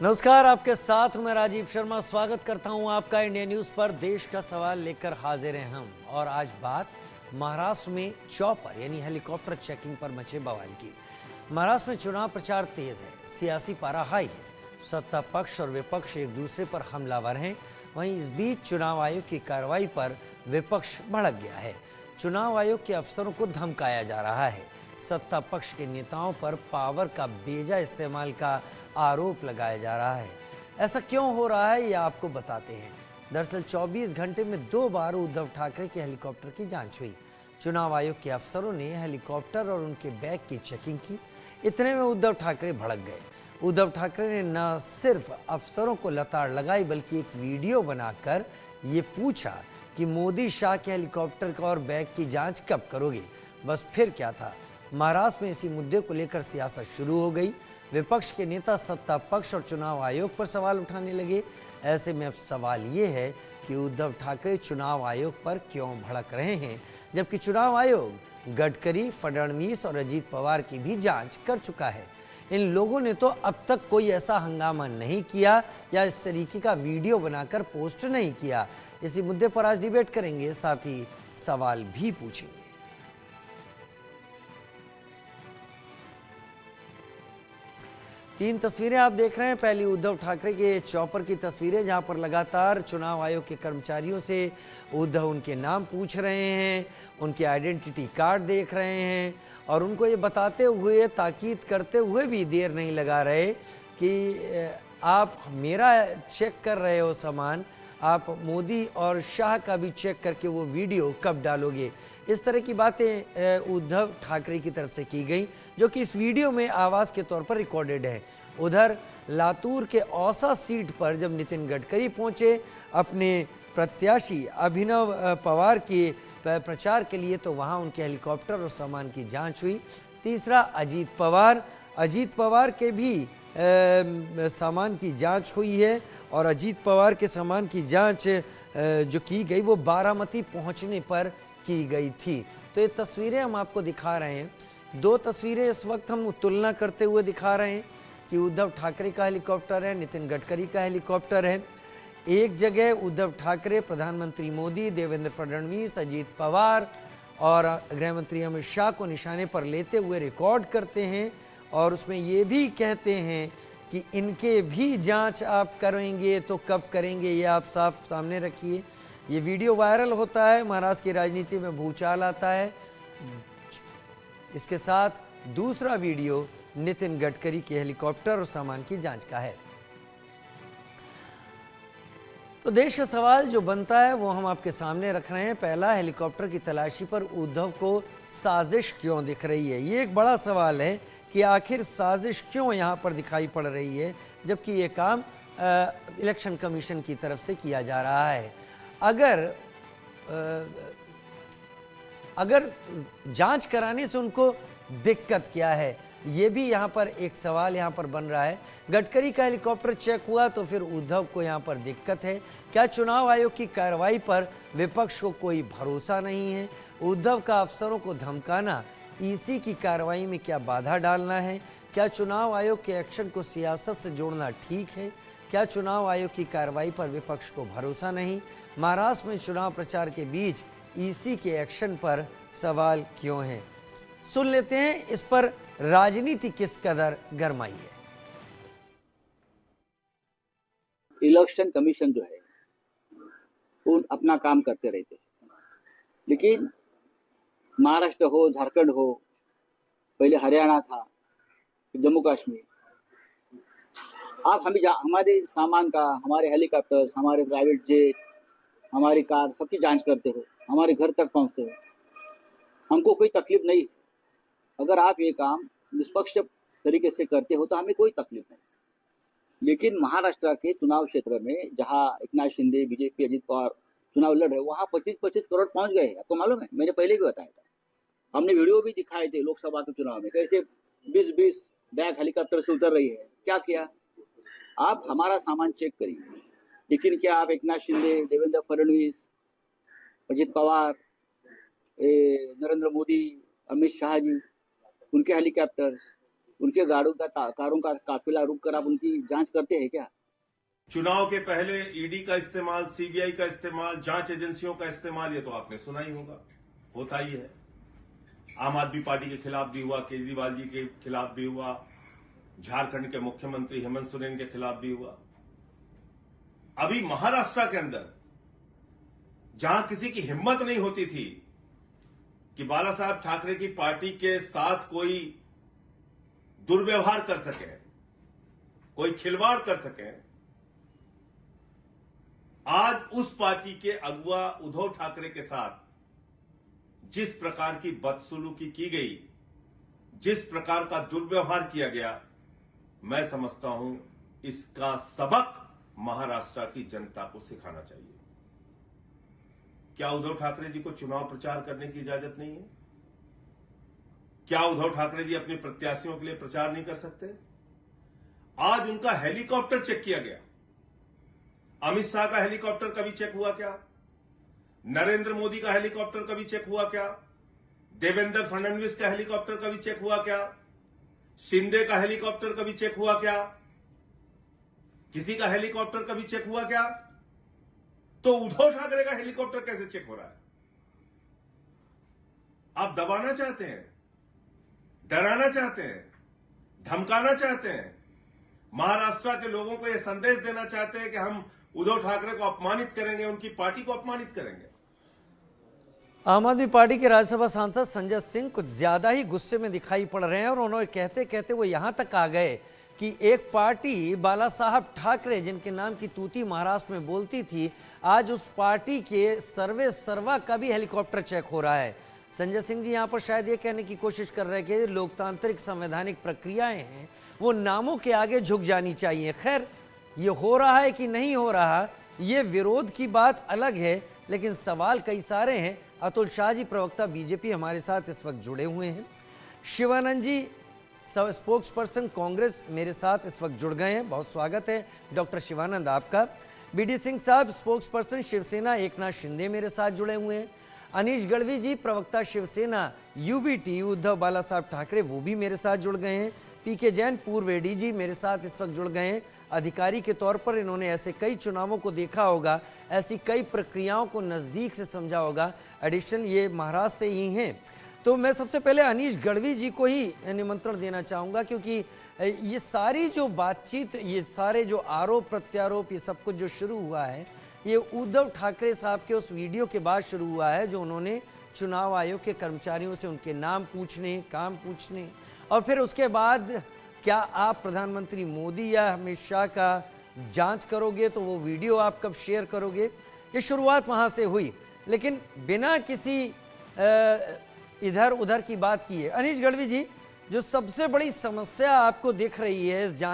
नमस्कार, आपके साथ हूं मैं राजीव शर्मा। स्वागत करता हूं आपका इंडिया न्यूज पर। देश का सवाल लेकर हाजिर हैं हम। और आज बात महाराष्ट्र में चॉपर यानी हेलीकॉप्टर चेकिंग पर मचे बवाल की। महाराष्ट्र में चुनाव प्रचार तेज है, सियासी पारा हाई है, सत्ता पक्ष और विपक्ष एक दूसरे पर हमलावर हैं। वहीं इस बीच चुनाव आयोग की कार्रवाई पर विपक्ष भड़क गया है। चुनाव आयोग के अफसरों को धमकाया जा रहा है। सत्ता पक्ष के नेताओं पर पावर का बेजा इस्तेमाल का आरोप लगाया जा रहा है। ऐसा क्यों हो रहा है, ये आपको बताते हैं। दरअसल 24 घंटे में 2 बार उद्धव ठाकरे के हेलीकॉप्टर की जांच हुई। चुनाव आयोग के अफसरों ने हेलीकॉप्टर और उनके बैग की चेकिंग की। इतने में उद्धव ठाकरे भड़क गए। उद्धव ठाकरे ने न सिर्फ अफसरों को लताड़ लगाई, बल्कि एक वीडियो बनाकर ये पूछा कि मोदी शाह के हेलीकॉप्टर का और बैग की जांच कब करोगे। बस फिर क्या था, महाराष्ट्र में इसी मुद्दे को लेकर सियासत शुरू हो गई। विपक्ष के नेता सत्ता पक्ष और चुनाव आयोग पर सवाल उठाने लगे। ऐसे में अब सवाल ये है कि उद्धव ठाकरे चुनाव आयोग पर क्यों भड़क रहे हैं, जबकि चुनाव आयोग गडकरी, फडणवीस और अजीत पवार की भी जांच कर चुका है। इन लोगों ने तो अब तक कोई ऐसा हंगामा नहीं किया या इस तरीके का वीडियो बनाकर पोस्ट नहीं किया। इसी मुद्दे पर आज डिबेट करेंगे, साथ ही सवाल भी पूछेंगे। 3 तस्वीरें आप देख रहे हैं। पहली उद्धव ठाकरे के चॉपर की तस्वीरें, जहां पर लगातार चुनाव आयोग के कर्मचारियों से उद्धव उनके नाम पूछ रहे हैं, उनके आइडेंटिटी कार्ड देख रहे हैं और उनको ये बताते हुए, ताकीद करते हुए भी देर नहीं लगा रहे कि आप मेरा चेक कर रहे हो सामान, आप मोदी और शाह का भी चेक करके वो वीडियो कब डालोगे। इस तरह की बातें उद्धव ठाकरे की तरफ से की गई, जो कि इस वीडियो में आवाज़ के तौर पर रिकॉर्डेड है। उधर लातूर के औसा सीट पर जब नितिन गडकरी पहुंचे अपने प्रत्याशी अभिनव पवार के प्रचार के लिए, तो वहां उनके हेलीकॉप्टर और सामान की जांच हुई। तीसरा अजीत पवार के भी सामान की जांच हुई है और अजीत पवार के सामान की जांच जो की गई वो बारामती पहुंचने पर की गई थी। तो ये तस्वीरें हम आपको दिखा रहे हैं। 2 तस्वीरें इस वक्त हम तुलना करते हुए दिखा रहे हैं कि उद्धव ठाकरे का हेलीकॉप्टर है, नितिन गडकरी का हेलीकॉप्टर है। एक जगह उद्धव ठाकरे प्रधानमंत्री मोदी, देवेंद्र फडणवीस, अजीत पवार और गृहमंत्री अमित शाह को निशाने पर लेते हुए रिकॉर्ड करते हैं और उसमें ये भी कहते हैं कि इनके भी जांच आप करेंगे तो कब करेंगे, ये आप साफ सामने रखिए। ये वीडियो वायरल होता है, महाराष्ट्र की राजनीति में भूचाल आता है। इसके साथ दूसरा वीडियो नितिन गडकरी के हेलीकॉप्टर और सामान की जांच का है। तो देश का सवाल जो बनता है वो हम आपके सामने रख रहे हैं। पहला, हेलीकॉप्टर की तलाशी पर उद्धव को साजिश क्यों दिख रही है। ये एक बड़ा सवाल है कि आखिर साजिश क्यों यहाँ पर दिखाई पड़ रही है, जबकि ये काम इलेक्शन कमीशन की तरफ से किया जा रहा है। अगर जांच कराने से उनको दिक्कत क्या है, ये भी यहाँ पर एक सवाल यहाँ पर बन रहा है। गडकरी का हेलीकॉप्टर चेक हुआ तो फिर उद्धव को यहाँ पर दिक्कत है। क्या चुनाव आयोग की कार्रवाई पर विपक्ष को कोई भरोसा नहीं है? उद्धव का अफसरों को धमकाना ईसी की कार्रवाई में क्या बाधा डालना है? क्या चुनाव आयोग के एक्शन को सियासत से जोड़ना ठीक है? क्या चुनाव आयोग की कार्रवाई पर विपक्ष को भरोसा नहीं? महाराष्ट्र में चुनाव प्रचार के बीच ईसी के एक्शन पर सवाल क्यों है? सुन लेते हैं इस पर राजनीति किस कदर गरमाई है। इलेक्शन कमीशन जो है वो अपना काम करते रहते हैं, लेकिन महाराष्ट्र हो, झारखंड हो, पहले हरियाणा था, जम्मू कश्मीर, आप हमारे सामान का, हमारे हेलीकॉप्टर्स, हमारे प्राइवेट जेट, हमारी कार, सबकी जांच करते हो, हमारे घर तक पहुंचते हो, हमको कोई तकलीफ नहीं। अगर आप ये काम निष्पक्ष तरीके से करते हो तो हमें कोई तकलीफ नहीं। लेकिन महाराष्ट्र के चुनाव क्षेत्र में जहां एकनाथ शिंदे, बीजेपी, अजीत पवार चुनाव लड़ रहे, वहां 25-25 करोड़ पहुंच गए। आपको मालूम है, मैंने पहले भी बताया था, हमने वीडियो भी दिखाए थे लोकसभा के चुनाव में, कैसे 20-20 बैग हेलीकॉप्टर से उतर रही है। क्या किया? आप हमारा सामान चेक करिए, लेकिन क्या आप एकनाथ शिंदे, देवेंद्र फडणवीस, अजीत पवार, नरेंद्र मोदी, अमित शाह जी, उनके हेलीकॉप्टर्स, उनके कारों का काफिला रुक कर आप उनकी जांच करते हैं क्या? चुनाव के पहले ईडी का इस्तेमाल, सीबीआई का इस्तेमाल, जांच एजेंसियों का इस्तेमाल, ये तो आपने सुना ही होगा, होता ही है। आम आदमी पार्टी के खिलाफ भी हुआ, केजरीवाल जी के खिलाफ भी हुआ, झारखंड के मुख्यमंत्री हेमंत सोरेन के खिलाफ भी हुआ। अभी महाराष्ट्र के अंदर जहां किसी की हिम्मत नहीं होती थी कि बाला साहब ठाकरे की पार्टी के साथ कोई दुर्व्यवहार कर सके, कोई खिलवाड़ कर सके, आज उस पार्टी के अगुवा उद्धव ठाकरे के साथ जिस प्रकार की बदसलूकी की गई, जिस प्रकार का दुर्व्यवहार किया गया, मैं समझता हूं इसका सबक महाराष्ट्र की जनता को सिखाना चाहिए। क्या उद्धव ठाकरे जी को चुनाव प्रचार करने की इजाजत नहीं है? क्या उद्धव ठाकरे जी अपने प्रत्याशियों के लिए प्रचार नहीं कर सकते? आज उनका हेलीकॉप्टर चेक किया गया। अमित शाह का हेलीकॉप्टर कभी चेक हुआ क्या? नरेंद्र मोदी का हेलीकॉप्टर कभी चेक हुआ क्या? देवेंद्र फडणवीस का हेलीकॉप्टर कभी चेक हुआ क्या? शिंदे का हेलीकॉप्टर कभी चेक हुआ क्या? किसी का हेलीकॉप्टर कभी चेक हुआ क्या? तो उद्धव ठाकरे का हेलीकॉप्टर कैसे चेक हो रहा है? आप दबाना चाहते हैं, डराना चाहते हैं, धमकाना चाहते हैं, महाराष्ट्र के लोगों को यह संदेश देना चाहते हैं कि हम उद्धव ठाकरे को अपमानित करेंगे, उनकी पार्टी को अपमानित करेंगे। आम आदमी पार्टी के राज्यसभा सांसद संजय सिंह कुछ ज्यादा ही गुस्से में दिखाई पड़ रहे हैं और उन्होंने कहते कहते वो यहां तक आ गए कि एक पार्टी बाला साहब ठाकरे जिनके नाम की तूती महाराष्ट्र में बोलती थी, आज उस पार्टी के सर्वे सर्वा का भी हेलीकॉप्टर चेक हो रहा है। संजय सिंह जी यहाँ पर शायद ये कहने की कोशिश कर रहे हैं कि लोकतांत्रिक संवैधानिक प्रक्रियाएं हैं वो नामों के आगे झुक जानी चाहिए। खैर, ये हो रहा है कि नहीं हो रहा, ये विरोध की बात अलग है, लेकिन सवाल कई सारे हैं। अतुल शाह जी, प्रवक्ता बीजेपी, हमारे साथ इस वक्त जुड़े हुए हैं। शिवानंद जी, स्पोक्स पर्सन कांग्रेस, मेरे साथ इस वक्त जुड़ गए हैं। बहुत स्वागत है डॉक्टर शिवानंद आपका। बीडी सिंह साहब, स्पोक्स पर्सन शिवसेना, एकनाथ शिंदे मेरे साथ जुड़े हुए हैं। अनीश गढ़वी जी, प्रवक्ता शिवसेना यूबीटी उद्धव बाला साहब ठाकरे, वो भी मेरे साथ जुड़ गए हैं। पीके जैन, पूर्व एडीजी, मेरे साथ इस वक्त जुड़ गए हैं। अधिकारी के तौर पर इन्होंने ऐसे कई चुनावों को देखा होगा, ऐसी कई प्रक्रियाओं को नज़दीक से समझा होगा। एडिशनल ये महाराष्ट्र से ही हैं। तो मैं सबसे पहले अनीश गढ़वी जी को ही निमंत्रण देना चाहूँगा, क्योंकि ये सारी जो बातचीत, ये सारे जो आरोप प्रत्यारोप, ये सब कुछ जो शुरू हुआ है, ये उद्धव ठाकरे साहब के उस वीडियो के बाद शुरू हुआ है जो उन्होंने चुनाव आयोग के कर्मचारियों से उनके नाम पूछने, काम पूछने, और फिर उसके बाद क्या आप प्रधानमंत्री मोदी या अमित शाह का जांच करोगे, तो वो वीडियो आप कब शेयर करोगे, ये शुरुआत वहाँ से हुई, लेकिन बिना किसी इधर उधर की बात की है। अनीश गढ़वी जी, जो सबसे बड़ी समस्या आपको दिख रही है इस जांच